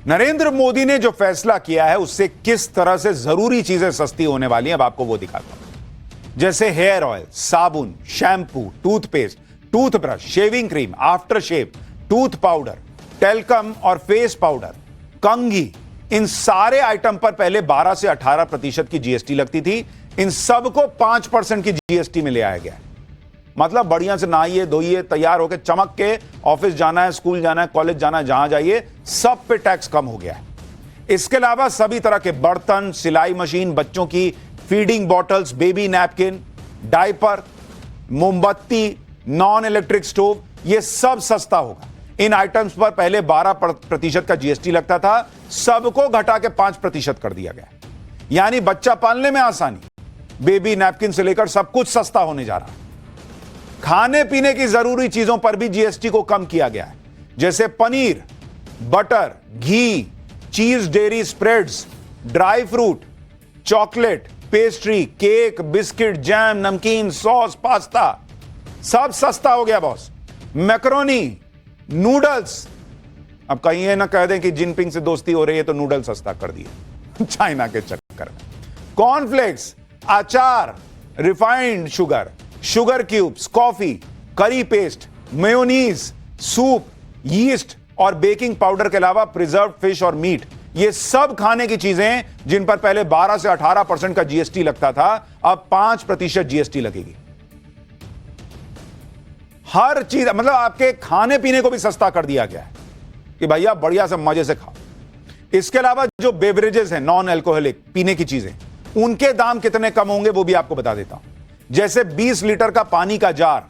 नरेंद्र मोदी ने जो फैसला किया है उससे किस तरह से जरूरी चीजें सस्ती होने वाली हैं, अब आपको वो दिखाता हूं। जैसे हेयर ऑयल, साबुन, shampoo, toothpaste, toothbrush, shaving cream, after shave, tooth powder, talcum और फेस पाउडर, कंघी, इन सारे आइटम पर पहले 12 से 18% की जीएसटी लगती थी। इन सबको 5% की जीएसटी में ले आया गया। मतलब बढ़िया से नहाइए, धोइए, तैयार होकर चमक के ऑफिस जाना है, स्कूल जाना है, कॉलेज जाना है, जहां जाइए सब पे टैक्स कम हो गया है। इसके अलावा सभी तरह के बर्तन, सिलाई मशीन, बच्चों की feeding bottles, baby napkin, diaper, मोमबत्ती, नॉन इलेक्ट्रिक स्टोव, ये सब सस्ता होगा। इन आइटम्स पर पहले 12% का जीएसटी लगता था, सबको घटा के 5% कर दिया गया। यानी बच्चा पालने में आसानी, बेबी नैपकिन से लेकर सब कुछ सस्ता होने जा रहा है। खाने पीने की जरूरी चीजों पर भी जीएसटी को कम किया गया है, जैसे पनीर, बटर, घी, चीज, dairy spreads, dry fruit, chocolate, pastry, cake, biscuit, jam, नमकीन, सॉस, पास्ता, सब सस्ता हो गया बॉस। मैकरोनी, नूडल्स, अब कहीं ये ना कह दें कि जिनपिंग से दोस्ती हो रही है तो नूडल सस्ता कर दिए चाइना के चक्कर में। कॉर्नफ्लेक्स, अचार, refined sugar, sugar cubes, coffee, करी पेस्ट, मेयोनीज, सूप, यीस्ट और बेकिंग पाउडर के अलावा प्रिजर्व्ड फिश और मीट, ये सब खाने की चीजें जिन पर पहले 12 से 18% का जीएसटी लगता था, अब 5% जीएसटी लगेगी। हर चीज, मतलब आपके खाने पीने को भी सस्ता कर दिया गया है कि भैया बढ़िया से मजे से खाओ। इसके अलावा जो बेवरेजेस हैं, नॉन अल्कोहलिक पीने की चीजें, उनके दाम कितने कम होंगे वो भी आपको बता देता हूं। जैसे 20 लीटर का पानी का जार,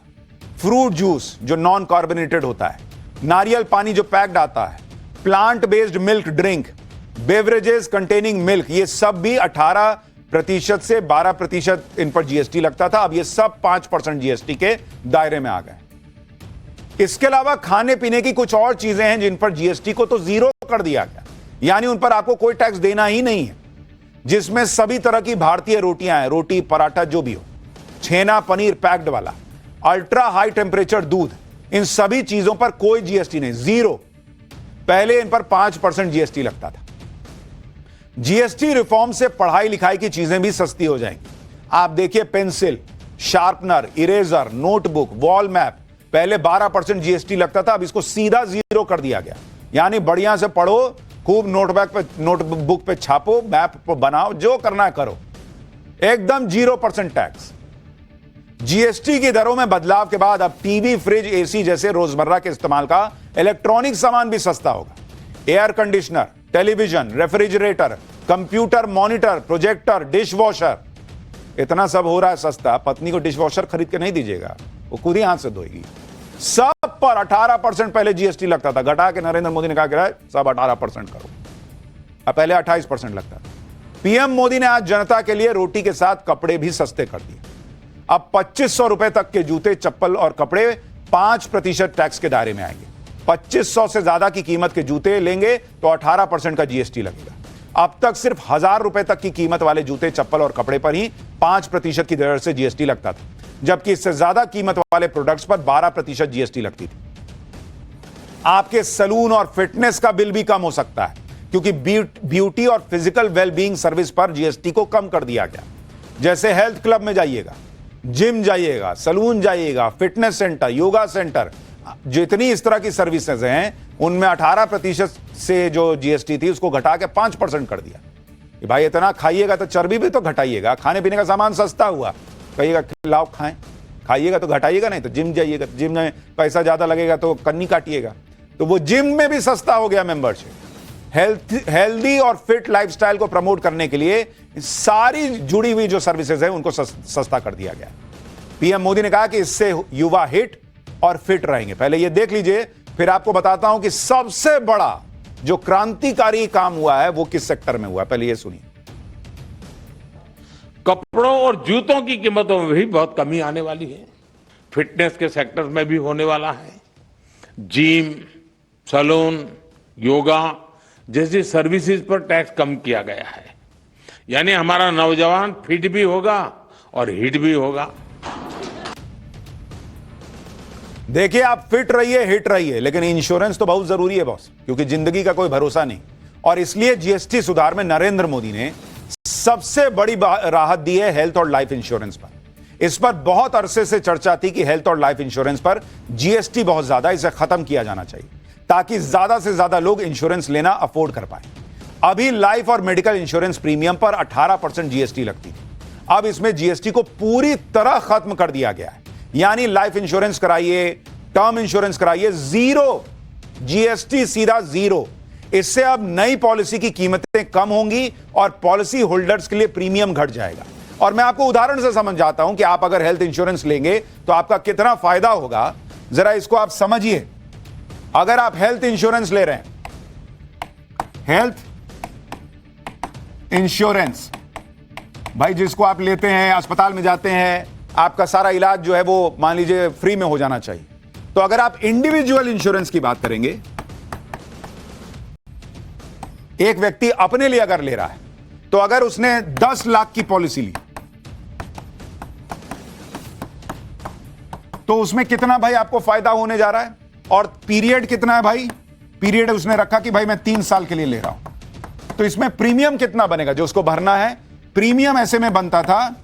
फ्रूट जूस जो नॉन कार्बोनेटेड होता है, नारियल पानी जो पैक्ड आता है, plant based milk drink, beverages containing milk, ये सब भी 18% से 12% इन पर जीएसटी लगता था। अब ये सब 5% जीएसटी के दायरे में आ गए। इसके अलावा खाने पीने की कुछ और चीजें हैं जिन पर जीएसटी को तो जीरो कर दिया गया, यानी उन पर आपको कोई टैक्स देना ही नहीं है, जिसमें सभी तरह की भारतीय रोटियां हैं, रोटी, पराठा जो भी हो, छेना, पनीर पैक्ड वाला, अल्ट्रा हाई टेम्परेचर दूध, इन सभी चीजों पर कोई जीएसटी नहीं, जीरो। पहले इन पर 5% जीएसटी लगता था। जीएसटी रिफॉर्म से पढ़ाई लिखाई की चीजें भी सस्ती हो जाएंगी। आप देखिए, pencil, sharpener, eraser, notebook, wall map, पहले 12% जीएसटी लगता था, अब इसको सीधा जीरो कर दिया गया। यानी बढ़िया से पढ़ो, खूब नोटबुक पे छापो, मैप बनाओ, जो करना है करो, एकदम 0% टैक्स। जीएसटी की दरों में बदलाव के बाद अब टीवी, फ्रिज, एसी जैसे रोजमर्रा के इस्तेमाल का इलेक्ट्रॉनिक सामान भी सस्ता होगा। Air conditioner, television, refrigerator, computer monitor, projector, dish washer, इतना सब हो रहा है सस्ता। पत्नी को डिश वॉशर खरीद के नहीं दीजिएगा, वो खुद ही हाथ से धोएगी। सब पर 18% पहले जीएसटी लगता था, घटा के नरेंद्र मोदी ने कहा कि सब 18% करो। अब पहले 28% लगता था। पीएम मोदी ने आज जनता के लिए रोटी के साथ कपड़े भी सस्ते कर दिए। अब 2500 रुपए तक के जूते, चप्पल और कपड़े 5% टैक्स के दायरे में आएंगे। 2500 से ज्यादा की कीमत के जूते लेंगे तो 18% का जीएसटी लगेगा। अब तक सिर्फ 1000 रुपए तक की कीमत वाले जूते, चप्पल और कपड़े पर ही 5% की दर से जीएसटी लगता था, जबकि इससे ज्यादा कीमत वाले प्रोडक्ट्स पर 12% जीएसटी लगती थी। आपके सलून और फिटनेस का बिल भी कम हो सकता है, क्योंकि ब्यूटी और फिजिकल वेलबींग सर्विस पर जीएसटी को कम कर दिया गया। जैसे हेल्थ क्लब में जाइएगा, जिम जाइएगा, सलून जाइएगा, फिटनेस सेंटर, योगा सेंटर, जितनी इस तरह की सर्विसेज हैं, उनमें 18% से जो जीएसटी थी उसको घटा के 5% कर दिया कि भाई इतना खाइएगा तो चर्बी भी तो घटाइएगा। खाने पीने का सामान सस्ता हुआ, कहिएगा लाओ खाएं, खाइएगा तो घटाइएगा, नहीं तो जिम जाइएगा, जिम में पैसा ज्यादा लगेगा तो कन्नी काटिएगा, तो वो जिम में भी सस्ता हो गया मेंबरशिप। हेल्दी और फिट लाइफस्टाइल को प्रमोट करने के लिए सारी जुड़ी हुई जो सर्विसेज है उनको सस्ता कर दिया गया। पीएम मोदी ने कहा कि इससे युवा हिट और फिट रहेंगे। पहले ये देख लीजिए, फिर आपको बताता हूं कि सबसे बड़ा जो क्रांतिकारी काम हुआ है वो किस सेक्टर में हुआ है। पहले ये सुनिए। कपड़ों और जूतों की कीमतों में भी बहुत कमी आने वाली है। फिटनेस के सेक्टर में भी होने वाला है। जिम, सैलून, योगा जैसी सर्विसेज पर टैक्स कम किया गया है। यानी हमारा नौजवान फिट भी होगा और हिट भी होगा। देखिए, आप फिट रहिए, हिट रहिए, लेकिन इंश्योरेंस तो बहुत जरूरी है बॉस, क्योंकि जिंदगी का कोई भरोसा नहीं। और इसलिए जीएसटी सुधार में नरेंद्र मोदी ने सबसे बड़ी राहत दी है हेल्थ और लाइफ इंश्योरेंस पर। इस पर बहुत अरसे से चर्चा थी कि हेल्थ और लाइफ इंश्योरेंस पर जीएसटी बहुत ज्यादा, इसे खत्म किया जाना चाहिए ताकि ज्यादा से ज्यादा लोग इंश्योरेंस लेना अफोर्ड कर पाए। अभी लाइफ और मेडिकल इंश्योरेंस प्रीमियम पर 18% जीएसटी लगती थी, अब इसमें जीएसटी को पूरी तरह खत्म कर दिया गया है। यानी लाइफ इंश्योरेंस कराइए, टर्म इंश्योरेंस कराइए, जीरो जीएसटी, सीधा जीरो। इससे अब नई पॉलिसी की कीमतें कम होंगी और पॉलिसी होल्डर्स के लिए प्रीमियम घट जाएगा। और मैं आपको उदाहरण से समझाता हूं कि आप अगर हेल्थ इंश्योरेंस लेंगे तो आपका कितना फायदा होगा, जरा इसको आप समझिए। अगर आप हेल्थ इंश्योरेंस ले रहे हैं, हेल्थ इंश्योरेंस भाई जिसको आप लेते हैं, अस्पताल में जाते हैं, आपका सारा इलाज जो है वो मान लीजिए फ्री में हो जाना चाहिए। तो अगर आप इंडिविजुअल इंश्योरेंस की बात करेंगे, एक व्यक्ति अपने लिए अगर ले रहा है, तो अगर उसने 10 लाख की पॉलिसी ली तो उसमें कितना भाई आपको फायदा होने जा रहा है, और पीरियड कितना है भाई, पीरियड उसने रखा कि भाई मैं 3 साल के लिए ले रहा हूं। तो इसमें प्रीमियम कितना बनेगा जो उसको भरना है। प्रीमियम ऐसे में बनता था,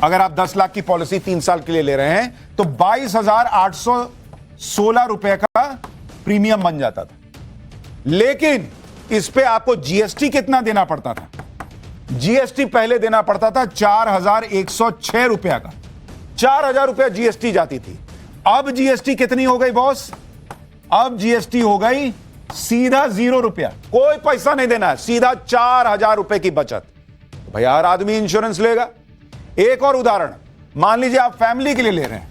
अगर आप 10 लाख की पॉलिसी 3 साल के लिए ले रहे हैं तो 22,816 रुपए का प्रीमियम बन जाता था। लेकिन इस पे आपको जीएसटी कितना देना पड़ता था, जीएसटी पहले देना पड़ता था 4,106 रुपया का, 4,000 रुपया जीएसटी जाती थी। अब जीएसटी कितनी हो गई बॉस, अब जीएसटी हो गई सीधा 0 रुपया, कोई पैसा नहीं देना है, सीधा 4,000 रुपए की बचत। भाई हर आदमी इंश्योरेंस लेगा। एक और उदाहरण, मान लीजिए आप फैमिली के लिए ले रहे हैं,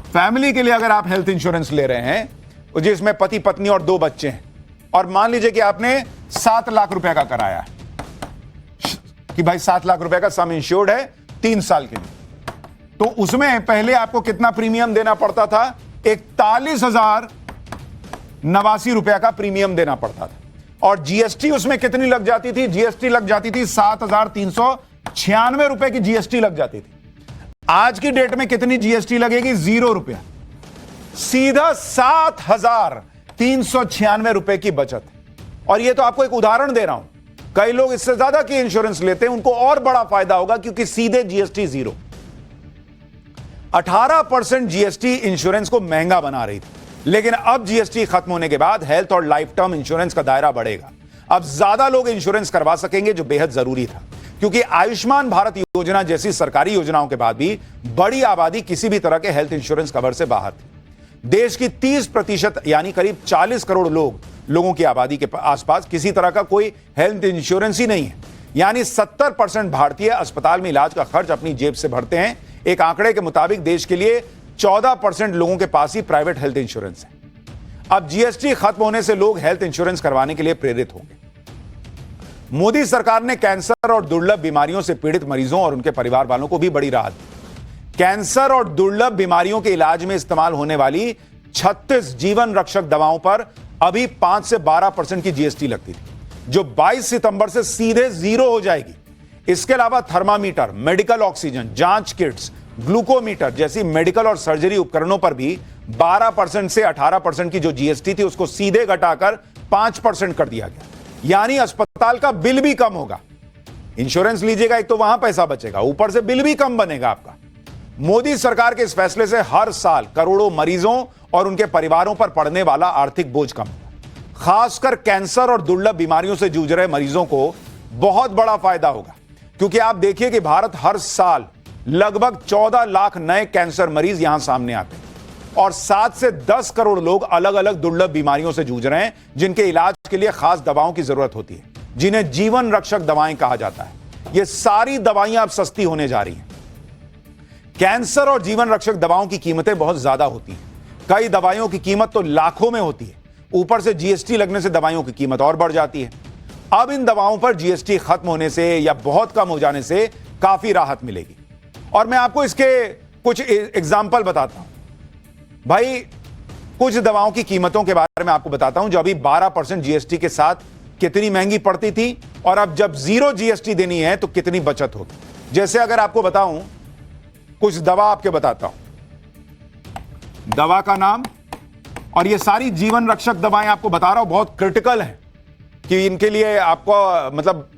फैमिली के लिए अगर आप हेल्थ इंश्योरेंस ले रहे हैं जिसमें पति पत्नी और 2 बच्चे हैं, और मान लीजिए कि आपने 7 लाख रुपए का कराया है कि भाई 7 लाख रुपए का सम इंश्योर्ड है 3 साल के लिए, तो उसमें पहले आपको कितना प्रीमियम देना पड़ता था, 41,089 रुपया का प्रीमियम देना पड़ता था। और जीएसटी उसमें कितनी लग जाती थी, जीएसटी लग जाती थी 7,396 रुपए की जीएसटी लग जाती थी। आज की डेट में कितनी जीएसटी लगेगी, 0 रुपया, सीधा 7,396 रुपए की बचत। और यह तो आपको एक उदाहरण दे रहा हूं, कई लोग इससे ज्यादा की इंश्योरेंस लेते हैं, उनको और बड़ा फायदा होगा क्योंकि सीधे जीएसटी 0। 18% जीएसटी इंश्योरेंस को महंगा बना रही थी, लेकिन अब जीएसटी खत्म होने के बाद हेल्थ और लाइफ टर्म इंश्योरेंस का दायरा बढ़ेगा। अब ज्यादा लोग इंश्योरेंस करवा सकेंगे, जो बेहद जरूरी था, क्योंकि आयुष्मान भारत योजना जैसी सरकारी योजनाओं के बाद भी बड़ी आबादी किसी भी तरह के हेल्थ इंश्योरेंस कवर से बाहर थी। देश की 30% यानी करीब 40 करोड़ लोगों की आबादी के आसपास किसी तरह का कोई हेल्थ इंश्योरेंस ही नहीं है। यानी 70% भारतीय अस्पताल में इलाज का खर्च अपनी जेब से भरते हैं। एक आंकड़े के मुताबिक देश के लिए 14% लोगों के पास ही प्राइवेट हेल्थ इंश्योरेंस है। अब जीएसटी खत्म होने से लोग हेल्थ इंश्योरेंस करवाने के लिए प्रेरित होंगे। मोदी सरकार ने कैंसर और दुर्लभ बीमारियों से पीड़ित मरीजों और उनके परिवार वालों को भी बड़ी राहत दी। कैंसर और दुर्लभ बीमारियों के इलाज में इस्तेमाल होने वाली 36 जीवन रक्षक दवाओं पर अभी 5 से 12% की जीएसटी लगती थी, जो 22 सितंबर से सीधे 0 हो जाएगी। इसके अलावा थर्मामीटर, मेडिकल ऑक्सीजन, जांच किट्स, ग्लूकोमीटर जैसी मेडिकल और सर्जरी उपकरणों पर भी 12% से 18% की जो जीएसटी थी उसको सीधे घटाकर 5% कर दिया गया। यानी अस्पताल का बिल भी कम होगा। इंश्योरेंस लीजिएगा एक तो वहां पैसा बचेगा, ऊपर से बिल भी कम बनेगा आपका। मोदी सरकार के इस फैसले से हर साल करोड़ों मरीजों और उनके परिवारों पर पड़ने वाला आर्थिक बोझ कम होगा। खासकर कैंसर और दुर्लभ बीमारियों से जूझ रहे मरीजों को बहुत बड़ा फायदा होगा, क्योंकि आप देखिए कि भारत हर साल लगभग 14 लाख नए कैंसर मरीज यहां सामने आते हैं और 7 से 10 करोड़ लोग अलग अलग दुर्लभ बीमारियों से जूझ रहे हैं, जिनके इलाज के लिए खास दवाओं की जरूरत होती है, जिन्हें जीवन रक्षक दवाएं कहा जाता है। ये सारी दवाइयां अब सस्ती होने जा रही हैं। कैंसर और जीवन रक्षक दवाओं की कीमतें बहुत ज्यादा होती हैं। कई दवाइयों की कीमत तो लाखों में होती है, ऊपर से जीएसटी लगने से दवाइयों की कीमत और बढ़ जाती है। अब इन दवाओं पर जीएसटी खत्म होने से या बहुत कम हो जाने से काफी राहत मिलेगी। और मैं आपको इसके कुछ एग्जाम्पल बताता हूं। भाई कुछ दवाओं की कीमतों के बारे में आपको बताता हूं, जो अभी 12% जीएसटी के साथ कितनी महंगी पड़ती थी, और अब जब 0 जीएसटी देनी है तो कितनी बचत होगी। जैसे अगर आपको बताऊं, कुछ दवा आपके बताता हूं, दवा का नाम और ये सारी जीवन रक्षक दवाएं आपको बता रहा हूं बहुत क्रिटिकल है कि इनके लिए आपको मतलब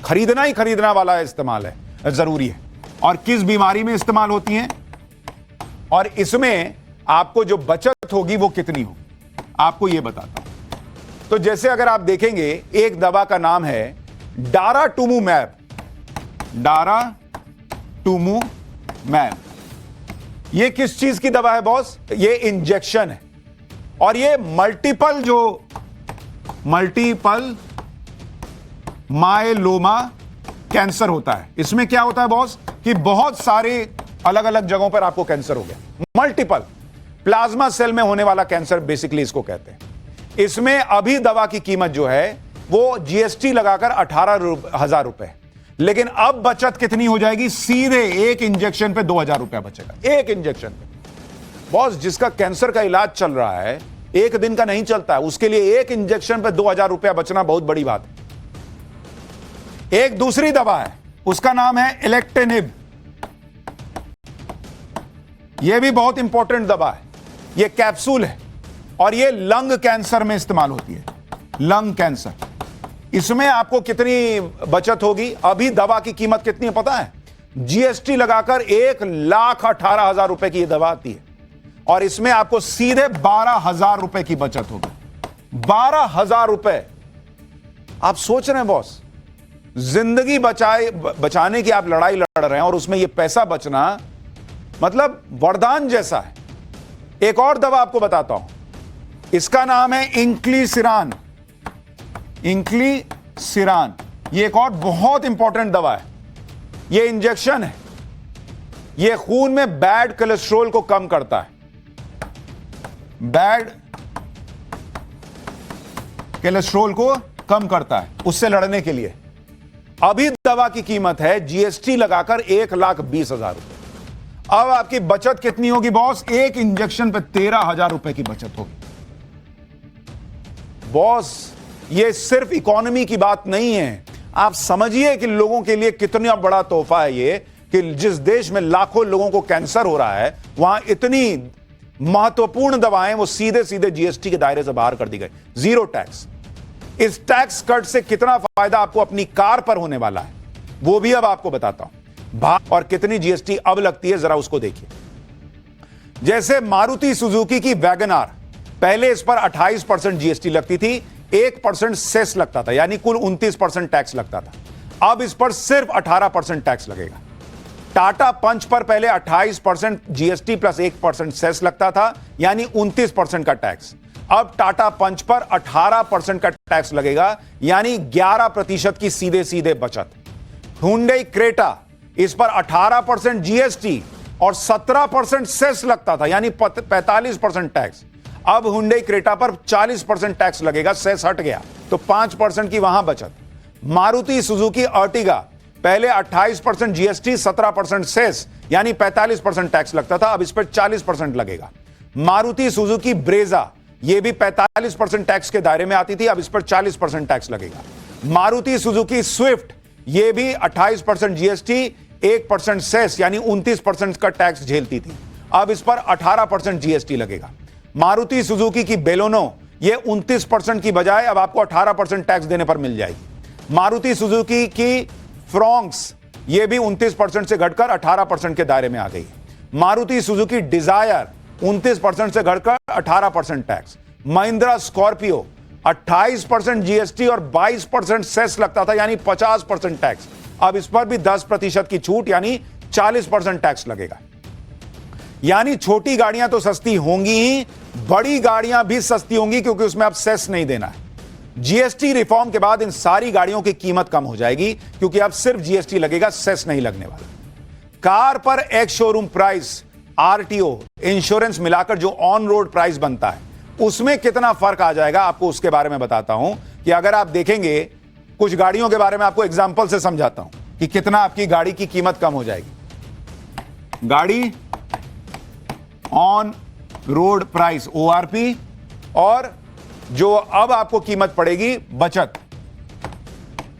खरीदना वाला इस्तेमाल है, जरूरी है। और किस बीमारी में इस्तेमाल होती हैं और इसमें आपको जो बचत होगी वो कितनी होगी, आपको ये बताता हूं। तो जैसे अगर आप देखेंगे एक दवा का नाम है डाराटुमुमैब। ये किस चीज की दवा है बॉस? ये इंजेक्शन है और ये मल्टीपल मायलोमा कैंसर होता है। इसमें क्या होता है बॉस कि बहुत सारे अलग अलग जगहों पर आपको कैंसर हो गया। मल्टीपल प्लाज्मा सेल में होने वाला कैंसर बेसिकली इसको कहते हैं। इसमें अभी दवा की कीमत जो है वो जीएसटी लगाकर 18,000 रुपए, लेकिन अब बचत कितनी हो जाएगी? सीधे एक इंजेक्शन पे 2,000 रुपया बचेगा। एक इंजेक्शन पे बॉस, जिसका कैंसर का इलाज चल रहा है, एक दिन का नहीं चलता है, उसके लिए एक इंजेक्शन पे 2,000 रुपया बचना बहुत बड़ी बात है। एक दूसरी दवा है, उसका नाम है इलेक्टेनिब। यह भी बहुत इंपॉर्टेंट दवा है। यह कैप्सूल है और यह लंग कैंसर में इस्तेमाल होती है। लंग कैंसर, इसमें आपको कितनी बचत होगी? अभी दवा की कीमत कितनी है पता है? जीएसटी लगाकर 1,18,000 रुपए की यह दवा आती है और इसमें आपको सीधे 12,000 रुपए की बचत होगी। 12,000 रुपए। आप सोच रहे हैं बॉस, जिंदगी बचाने की आप लड़ाई लड़ रहे हैं और उसमें यह पैसा बचना मतलब वरदान जैसा है। एक और दवा आपको बताता हूं, इसका नाम है इंक्लिसिरान। यह एक और बहुत इंपॉर्टेंट दवा है। यह इंजेक्शन है। यह खून में बैड कोलेस्ट्रॉल को कम करता है। बैड कोलेस्ट्रॉल को कम करता है, उससे लड़ने के लिए। अभी दवा की कीमत है जीएसटी लगाकर 1,20,000 रुपए। अब आपकी बचत कितनी होगी बॉस? एक इंजेक्शन पे 13,000 रुपए की बचत होगी। बॉस, यह सिर्फ इकोनॉमी की बात नहीं है। आप समझिए कि लोगों के लिए कितना बड़ा तोहफा है ये कि जिस देश में लाखों लोगों को कैंसर हो रहा है, वहां इतनी महत्वपूर्ण दवाएं वो सीधे सीधे जीएसटी के दायरे से बाहर कर दी गई। Zero tax. इस टैक्स कट से कितना फायदा आपको अपनी कार पर होने वाला है वो भी अब आपको बताता हूं। और कितनी जीएसटी अब लगती है जरा उसको देखिए। जैसे मारुति सुजुकी की वैगनआर, पहले इस पर 28% जीएसटी लगती थी, 1% सेस लगता था, यानी कुल 29% टैक्स लगता था। अब इस पर सिर्फ 18% टैक्स लगेगा। टाटा पंच पर पहले 28% जीएसटी प्लस 1% सेस लगता था, यानी 29% का टैक्स। अब टाटा पंच पर 18% का टैक्स लगेगा, यानी 11% की सीधे सीधे बचत। हुंडई क्रेटा, इस पर 18% जीएसटी और 17% सेस लगता था, यानी 45% टैक्स। अब हुंडई क्रेटा पर 40% टैक्स लगेगा, सेस हट गया, तो 5% की वहां बचत। मारुति सुजुकी अर्टिगा, पहले 28% जीएसटी 17% सेस, यानी 45% टैक्स लगता था, अब इस पर 40% लगेगा। मारुति सुजुकी ब्रेजा, यह भी 45% टैक्स के दायरे में आती थी, अब इस पर 40% टैक्स लगेगा। मारुति सुजुकी स्विफ्ट, यह भी 28% जीएसटी 1% सेस, यानी 29% का टैक्स झेलती थी, अब इस पर 18% जीएसटी लगेगा। मारुति सुजुकी की बेलोनो, यह 29% की बजाय अब आपको 18% टैक्स देने पर मिल जाएगी। मारुति सुजुकी की फ्रॉन्क्स, यह भी 29% से घटकर 18% के दायरे में आ गई। मारुति सुजुकी डिजायर 29% से घटकर 18% टैक्स। महिंद्रा स्कॉर्पियो 28% जीएसटी और 22% सेस लगता था, यानी 50% टैक्स, अब इस पर भी 10% की छूट, यानी 40% टैक्स लगेगा। यानी छोटी गाड़ियां तो सस्ती होंगी ही, बड़ी गाड़ियां भी सस्ती होंगी, क्योंकि उसमें अब सेस नहीं देना है। जीएसटी रिफॉर्म के बाद इन सारी गाड़ियों की कीमत कम हो जाएगी, क्योंकि अब सिर्फ जीएसटी लगेगा, सेस नहीं लगने वाला। कार पर ex showroom price, RTO, insurance मिलाकर जो ऑन रोड प्राइस बनता है, उसमें कितना फर्क आ जाएगा, आपको उसके बारे में बताता हूं। कि अगर आप देखेंगे, कुछ गाड़ियों के बारे में आपको एग्जांपल से समझाता हूं कि कितना आपकी गाड़ी की कीमत कम हो जाएगी। गाड़ी ऑन रोड प्राइस ओआरपी, और जो अब आपको कीमत पड़ेगी बचत,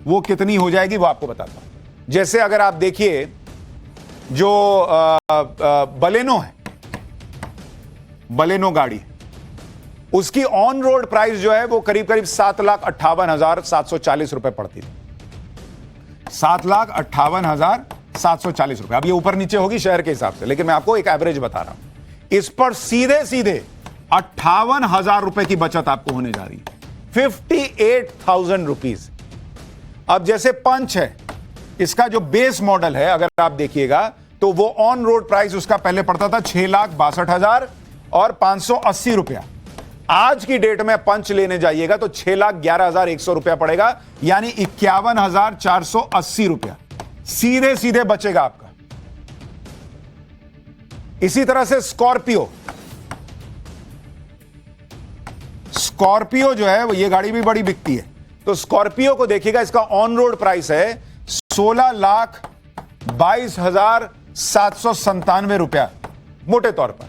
वो कितनी हो जाएगी वो आपको बताता हूं। जैसे अगर आप देखिए, जो बलेनो है, बलेनो गाड़ी, उसकी ऑन रोड प्राइस जो है वो करीब करीब 7,58,740 रुपए पड़ती थी। 7,58,740 रुपए। अब ये ऊपर नीचे होगी शहर के हिसाब से, लेकिन मैं आपको एक एवरेज बता रहा हूं। इस पर सीधे सीधे 58,000 रुपए की बचत आपको होने जा रही है। 58,000 रुपीज। अब जैसे पंच है, इसका जो बेस मॉडल है अगर आप देखिएगा तो वो ऑन रोड प्राइस उसका पहले पड़ता था 6,62,000 और 580 रुपया। आज की डेट में पंच लेने जाइएगा तो 6,11,100 रुपया पड़ेगा, यानी 51,480 रुपया सीधे सीधे बचेगा आपका। इसी तरह से स्कॉर्पियो जो है वो, ये गाड़ी भी बड़ी बिकती है, तो स्कॉर्पियो को देखिएगा, इसका ऑन रोड प्राइस है 16,22,797 रुपया मोटे तौर पर।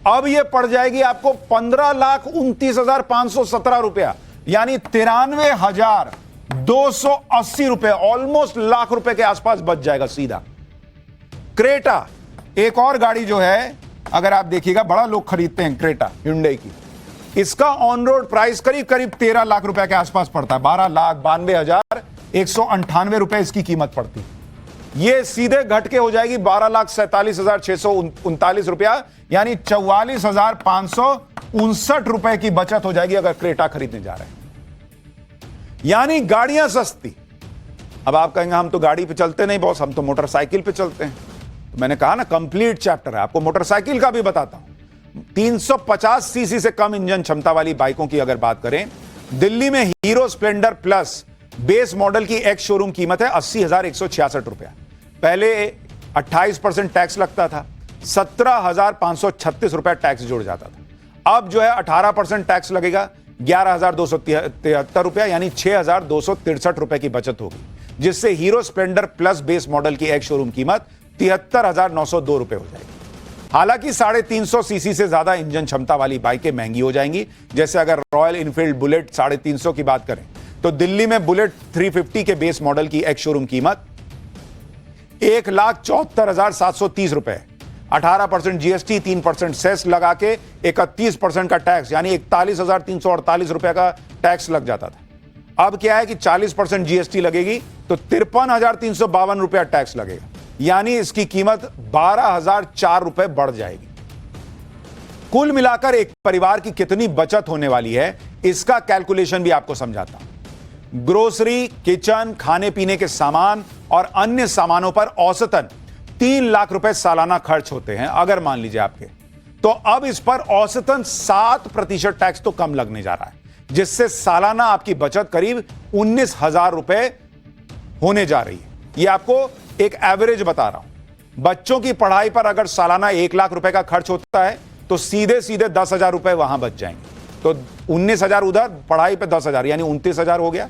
अब यह पड़ जाएगी आपको 15,29,517 रुपया, यानी 93,280 रुपए, ऑलमोस्ट लाख रुपए के आसपास बच जाएगा सीधा। क्रेटा एक और गाड़ी जो है, अगर आप देखिएगा बड़ा लोग खरीदते हैं क्रेटा hyundai की, इसका ऑन रोड प्राइस करीब करीब 13 लाख रुपए के आसपास पड़ता है। 12,92,198 रुपए इसकी कीमत पड़ती है। यह सीधे घट के हो जाएगी 12,47,639 रुपया, यानी 44,559 रुपए की बचत हो जाएगी अगर क्रेटा खरीदने जा रहे हैं। यानी गाड़ियां सस्ती। अब आप कहेंगे हम तो गाड़ी पे चलते नहीं बॉस, हम तो मोटरसाइकिल पे चलते हैं। तो मैंने कहा ना कंप्लीट चैप्टर है, आपको मोटरसाइकिल का भी बताता हूं। 350 सीसी से कम इंजन क्षमता वाली बाइकों की अगर बात करें, दिल्ली में hero Splendor plus base model की एक्स शोरूम कीमत है 80,166 रुपया। पहले 28% टैक्स लगता था, 17,536 रुपया टैक्स जुड़ जाता था। अब जो है 18% टैक्स लगेगा, 11,273 रुपया, यानी 6,263 रुपए की बचत होगी, जिससे hero Splendor plus base model की एक्स शोरूम कीमत 73,902 रुपए हो जाएगी। हालांकि 350 सीसी से ज्यादा इंजन क्षमता वाली बाइकें महंगी हो जाएंगी। जैसे अगर रॉयल इनफील्ड बुलेट 350 की बात करें तो दिल्ली में बुलेट 350 के बेस मॉडल की एक्स शोरूम कीमत 1,74,730 रुपए, 18% जीएसटी, 3% सेस लगा के 31% का टैक्स, यानी 41,348 रुपए का टैक्स लग जाता था। अब क्या है कि 40% जीएसटी लगेगी तो 53,352 रुपया टैक्स लगेगा, यानी इसकी कीमत 12,004 रुपए बढ़ जाएगी। कुल मिलाकर एक परिवार की कितनी बचत होने वाली है, इसका कैलकुलेशन भी आपको समझाता हूं। ग्रोसरी, किचन, खाने पीने के सामान और अन्य सामानों पर औसतन 3 लाख रुपए सालाना खर्च होते हैं अगर मान लीजिए आपके, तो अब इस पर औसतन 7% टैक्स तो कम लगने जा रहा है, जिससे सालाना आपकी बचत करीब 19,000 रुपए होने जा रही है। यह आपको एक एवरेज बता रहा हूं। बच्चों की पढ़ाई पर अगर सालाना 1 लाख रुपए का खर्च होता है तो सीधे सीधे 10,000 रुपए वहां बच जाएंगे, तो 19,000 उधर, पढ़ाई पे 10,000, यानी 29,000 हो गया।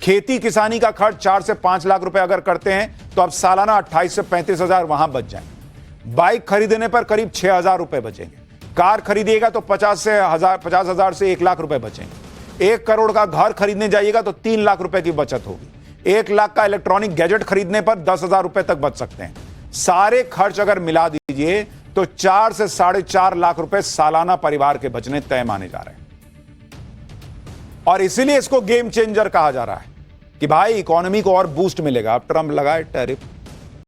खेती किसानी का खर्च 4 से 5 लाख रुपए अगर करते हैं तो अब सालाना 28 से 35,000 वहां बच जाएंगे। बाइक खरीदने पर करीब 6,000 रुपए बचेंगे। कार खरीदिएगा तो 50,000 से 1 लाख रुपए बचेंगे। 1 करोड़ का घर खरीदने जाइएगा तो 3 लाख रुपए की बचत होगी। 1 लाख का इलेक्ट्रॉनिक गैजेट खरीदने पर 10,000 रुपए तक बच सकते हैं। सारे खर्च अगर मिला दीजिए तो 4 से 4.5 लाख रुपए सालाना परिवार के बचने तय माने जा रहे हैं। और इसीलिए इसको गेम चेंजर कहा जा रहा है कि भाई इकोनॉमी को और बूस्ट मिलेगा। अब ट्रंप लगाए टैरिफ,